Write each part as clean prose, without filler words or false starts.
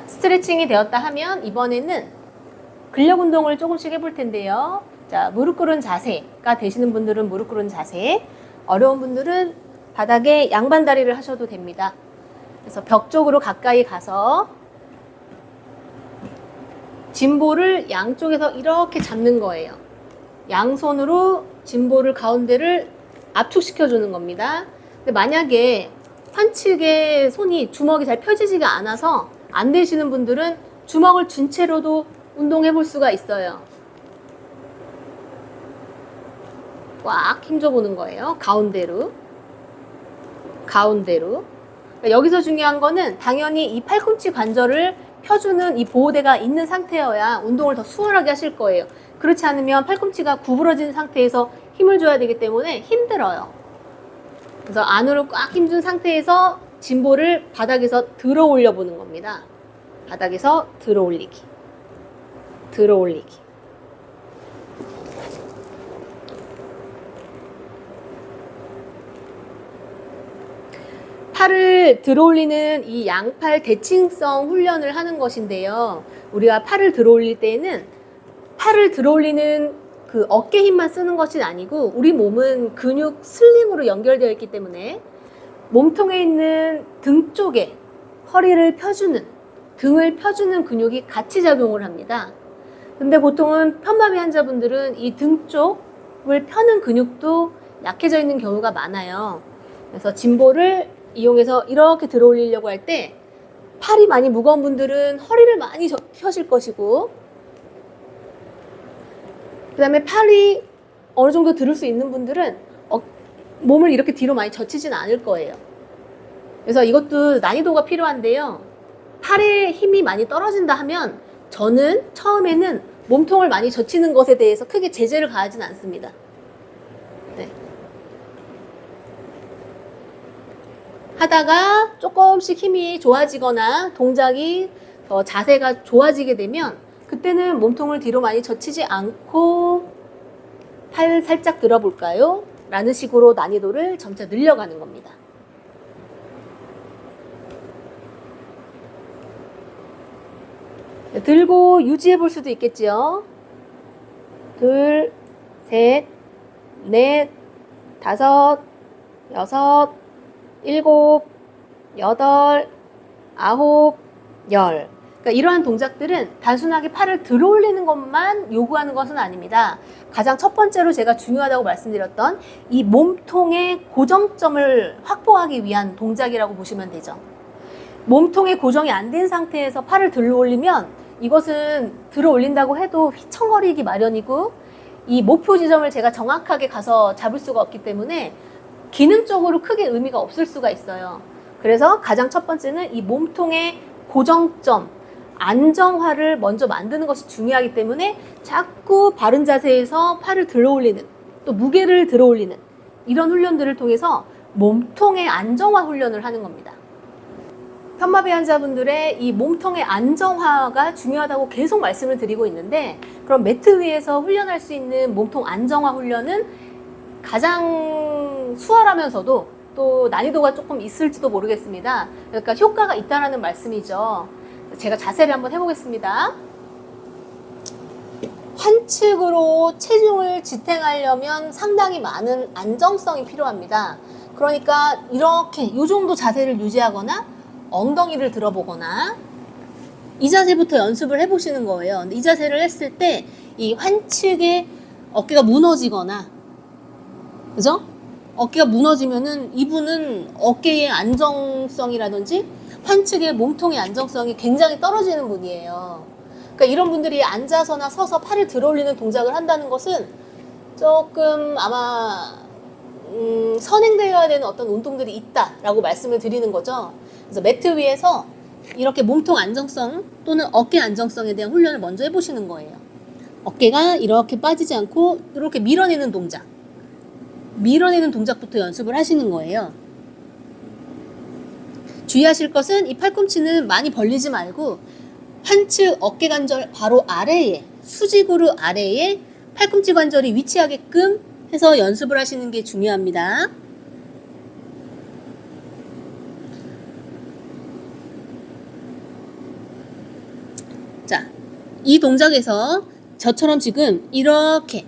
자, 스트레칭이 되었다 하면 이번에는 근력 운동을 조금씩 해볼 텐데요. 자, 무릎 꿇은 자세가 되시는 분들은 무릎 꿇은 자세, 어려운 분들은 바닥에 양반 다리를 하셔도 됩니다. 그래서 벽 쪽으로 가까이 가서 짐볼을 양쪽에서 이렇게 잡는 거예요. 양손으로 짐볼을 가운데를 압축시켜 주는 겁니다. 근데 만약에 한측에 손이 주먹이 잘 펴지지가 않아서 안 되시는 분들은 주먹을 준 채로도 운동해 볼 수가 있어요. 꽉 힘줘 보는 거예요. 가운데로. 가운데로. 그러니까 여기서 중요한 거는 당연히 이 팔꿈치 관절을 펴주는 이 보호대가 있는 상태여야 운동을 더 수월하게 하실 거예요. 그렇지 않으면 팔꿈치가 구부러진 상태에서 힘을 줘야 되기 때문에 힘들어요. 그래서 안으로 꽉 힘준 상태에서 짐볼을 바닥에서 들어 올려 보는 겁니다. 바닥에서 들어 올리기. 들어 올리기. 팔을 들어 올리는 이 양팔 대칭성 훈련을 하는 것인데요. 우리가 팔을 들어 올릴 때에는 팔을 들어 올리는 그 어깨 힘만 쓰는 것이 아니고 우리 몸은 근육 슬링으로 연결되어 있기 때문에 몸통에 있는 등 쪽에 허리를 펴주는, 등을 펴주는 근육이 같이 작용을 합니다. 근데 보통은 편마비 환자분들은 이 등 쪽을 펴는 근육도 약해져 있는 경우가 많아요. 그래서 짐볼을 이용해서 이렇게 들어 올리려고 할 때 팔이 많이 무거운 분들은 허리를 많이 펴실 것이고, 그 다음에 팔이 어느 정도 들을 수 있는 분들은 몸을 이렇게 뒤로 많이 젖히진 않을 거예요. 그래서 이것도 난이도가 필요한데요. 팔에 힘이 많이 떨어진다 하면 저는 처음에는 몸통을 많이 젖히는 것에 대해서 크게 제재를 가하진 않습니다. 네. 하다가 조금씩 힘이 좋아지거나 동작이 더 자세가 좋아지게 되면 그때는 몸통을 뒤로 많이 젖히지 않고 팔 살짝 들어볼까요? 라는 식으로 난이도를 점차 늘려가는 겁니다. 들고 유지해 볼 수도 있겠지요. 둘, 셋, 넷, 다섯, 여섯, 일곱, 여덟, 아홉, 열. 그러니까 이러한 동작들은 단순하게 팔을 들어 올리는 것만 요구하는 것은 아닙니다. 가장 첫 번째로 제가 중요하다고 말씀드렸던 이 몸통의 고정점을 확보하기 위한 동작이라고 보시면 되죠. 몸통의 고정이 안 된 상태에서 팔을 들어 올리면 이것은 들어 올린다고 해도 휘청거리기 마련이고, 이 목표 지점을 제가 정확하게 가서 잡을 수가 없기 때문에 기능적으로 크게 의미가 없을 수가 있어요. 그래서 가장 첫 번째는 이 몸통의 고정점, 안정화를 먼저 만드는 것이 중요하기 때문에 자꾸 바른 자세에서 팔을 들어 올리는, 또 무게를 들어 올리는 이런 훈련들을 통해서 몸통의 안정화 훈련을 하는 겁니다. 편마비 환자분들의 이 몸통의 안정화가 중요하다고 계속 말씀을 드리고 있는데, 그럼 매트 위에서 훈련할 수 있는 몸통 안정화 훈련은 가장 수월하면서도 또 난이도가 조금 있을지도 모르겠습니다. 그러니까 효과가 있다라는 말씀이죠. 제가 자세를 한번 해보겠습니다. 환측으로 체중을 지탱하려면 상당히 많은 안정성이 필요합니다. 그러니까 이렇게 이 정도 자세를 유지하거나 엉덩이를 들어보거나 이 자세부터 연습을 해보시는 거예요. 근데 이 자세를 했을 때 이 환측에 어깨가 무너지거나, 그죠? 어깨가 무너지면은 이분은 어깨의 안정성이라든지 환측의 몸통의 안정성이 굉장히 떨어지는 분이에요. 그러니까 이런 분들이 앉아서나 서서 팔을 들어 올리는 동작을 한다는 것은 조금 아마 선행되어야 되는 어떤 운동들이 있다라고 말씀을 드리는 거죠. 그래서 매트 위에서 이렇게 몸통 안정성 또는 어깨 안정성에 대한 훈련을 먼저 해보시는 거예요. 어깨가 이렇게 빠지지 않고 이렇게 밀어내는 동작, 밀어내는 동작부터 연습을 하시는 거예요. 주의하실 것은 이 팔꿈치는 많이 벌리지 말고 환측 어깨 관절 바로 아래에, 수직으로 아래에 팔꿈치 관절이 위치하게끔 해서 연습을 하시는 게 중요합니다. 자, 이 동작에서 저처럼 지금 이렇게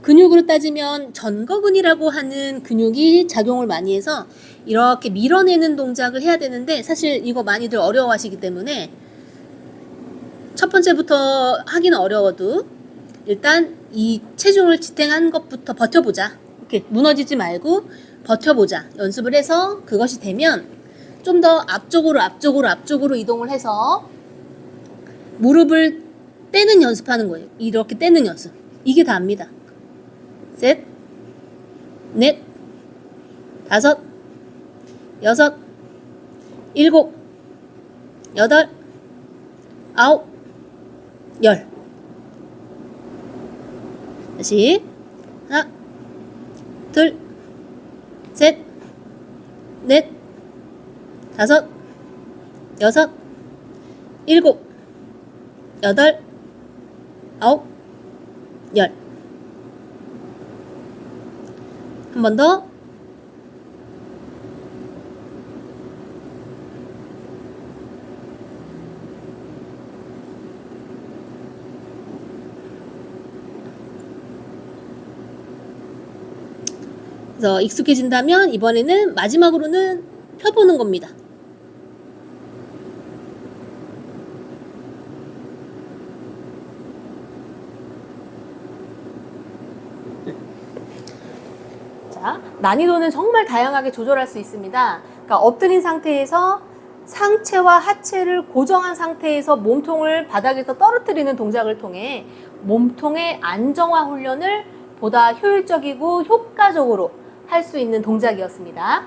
근육으로 따지면 전거근이라고 하는 근육이 작용을 많이 해서 이렇게 밀어내는 동작을 해야 되는데 사실 이거 많이들 어려워하시기 때문에 첫 번째부터 하기는 어려워도 일단 이 체중을 지탱한 것부터 버텨보자. 이렇게 무너지지 말고 버텨보자. 연습을 해서 그것이 되면 좀 더 앞쪽으로 이동을 해서 무릎을 떼는 연습하는 거예요. 이렇게 떼는 연습. 이게 다입니다. 셋, 넷, 다섯, 여섯, 일곱, 여덟, 아홉, 열. 다시 하나, 둘, 셋, 넷, 다섯, 여섯, 일곱, 여덟, 아홉, 열. 한 번 더. 그래서 익숙해진다면 이번에는 마지막으로는 펴보는 겁니다. 자, 난이도는 정말 다양하게 조절할 수 있습니다. 그러니까 엎드린 상태에서 상체와 하체를 고정한 상태에서 몸통을 바닥에서 떨어뜨리는 동작을 통해 몸통의 안정화 훈련을 보다 효율적이고 효과적으로 할 수 있는 동작이었습니다.